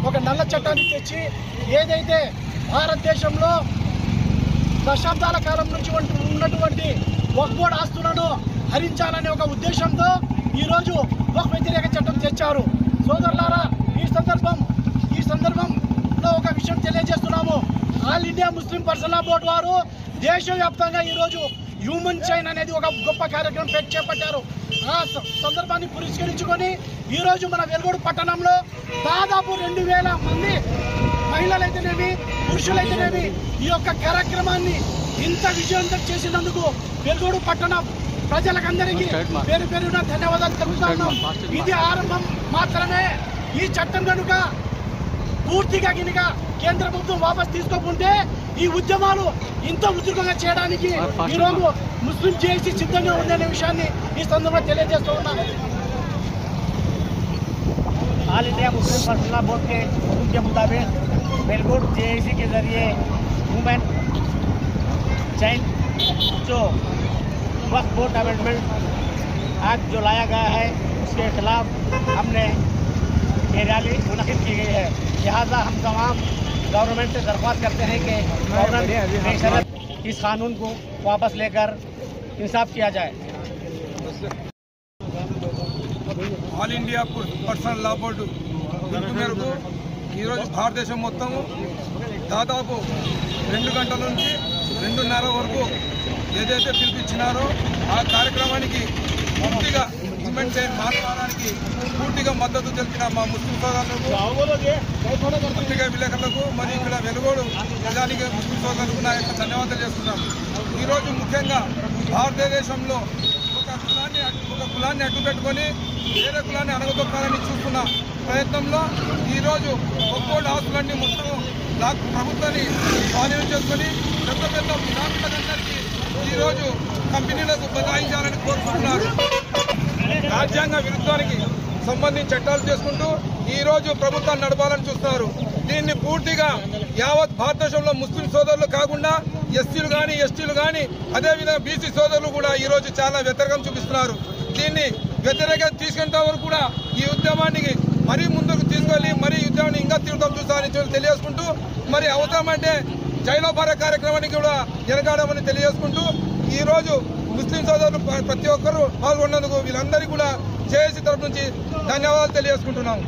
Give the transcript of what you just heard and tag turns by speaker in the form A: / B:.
A: ఒక నల్ల చట్టాన్ని తెచ్చి ఏదైతే భారతదేశంలో దశాబ్దాల కాలం నుంచి ఉన్నటువంటి వక్ఫ్ బోర్డు ఆస్తులను హరించాలనే ఒక ఉద్దేశంతో ఈరోజు వక్ఫ్ వ్యతిరేక చట్టం తెచ్చారు. సోదరులారా, ఈ సందర్భంలో ఒక విషయం తెలియజేస్తున్నాము. ఆల్ ఇండియా ముస్లిం పర్సనల్ లా బోర్డు వారు దేశవ్యాప్తంగా ఈరోజు హ్యూమన్ చైన్ అనేది ఒక గొప్ప కార్యక్రమం చేపట్టారు. ఆ సందర్భాన్ని పురస్కరించుకొని ఈరోజు మన వెలుగోడు పట్టణంలో దాదాపు 2000 మంది మహిళలైతేనేమి పురుషులైతేనేమి ఈ యొక్క కార్యక్రమాన్ని ఇంత విజయవంతం చేసినందుకు వెలుగోడు పట్టణం ప్రజలకందరికీ పేరు పేరున ధన్యవాదాలు తెలుపుతున్నాం. ఇది ఆరంభం మాత్రమే. ఈ చట్టం కనుక పూర్తిగా గినిగా కేంద్ర ప్రభుత్వం వాపసు తీసుకోకుంటే ఈ ఉద్యమాలు ఇంత ఉధృతంగా చేయడానికి ఈరోజు ముస్లిం జేఏసీ సిద్ధంగా ఉందనే విషయాన్ని ఈ సందర్భంగా తెలియజేస్తూ ఉన్నాం.
B: All India Muslim personal law board के हुक्म के मुताबिक वेलगोड जेएसी के जरिए वुमेन चाइल्ड जो वक्फ बोर्ड अमेंडमेंट एक्ट जो लाया गया है उसके खिलाफ हमने ये रैली मुनक़िद की गई है। लिहाजा हम तमाम गवर्नमेंट से दरख्वास्त करते हैं कि गवर्नमेंट इस कानून को वापस लेकर इंसाफ किया जाए।
C: ఆల్ ఇండియా పర్సనల్ లా బోర్డు పిలుపు మేరకు ఈరోజు భారతదేశం మొత్తము దాదాపు 2 గంటల నుంచి 2:30 వరకు ఏదైతే పిలిపించినారో ఆ కార్యక్రమానికి పూర్తిగా ఉమెన్ చైన్ మాట్లాడడానికి పూర్తిగా మద్దతు తెలిపిన మా ముస్లిం సోదరులకు, పత్రికా విలేకరులకు మరియు ఇక్కడ వెలుగోడు నిజానికి ముస్లిం సోదరులకు నా యొక్క ధన్యవాదాలు చేస్తున్నాను. ఈరోజు ముఖ్యంగా భారతదేశంలో ఒక కులాన్ని అడ్డుపెట్టుకొని వేరే కులాన్ని అణగదొక్కాలని చూస్తున్న ప్రయత్నంలో ఈరోజు వక్ఫ్ బోర్డు ఆస్తులన్నీ మొత్తం ప్రభుత్వాన్ని స్వాధీనం చేసుకొని పెద్ద పెద్ద బ్రాహ్మణులందరికీ ఈరోజు కంపెనీలకు బదలాయించాలని కోరుకుంటున్నారు. రాజ్యాంగ విరుద్ధానికి సంబంధించి చట్టాలు చేసుకుంటూ ఈరోజు ప్రభుత్వాన్ని నడపాలని చూస్తున్నారు. దీన్ని పూర్తిగా యావత్ భారతదేశంలో ముస్లిం సోదరులు కాకుండా ఎస్సీలు కానీ ఎస్టీలు కానీ అదేవిధంగా బీసీ సోదరులు కూడా ఈరోజు చాలా వ్యతిరేకం చూపిస్తున్నారు. దీన్ని వ్యతిరేకం తీసుకెళ్తే వరకు కూడా ఈ ఉద్యమాన్ని మరీ ముందుకు తీసుకెళ్లి మరీ యుద్ధాన్ని ఇంకా తీవ్రతం చూస్తారని తెలియజేసుకుంటూ మరి అవసరమంటే జైలోపార కార్యక్రమానికి కూడా వెనకాడమని తెలియజేసుకుంటూ ఈరోజు ముస్లిం సోదరులు ప్రతి ఒక్కరూ పాల్గొన్నందుకు వీళ్ళందరికీ కూడా జేఏసీ తరఫు నుంచి ధన్యవాదాలు తెలియజేసుకుంటున్నాము.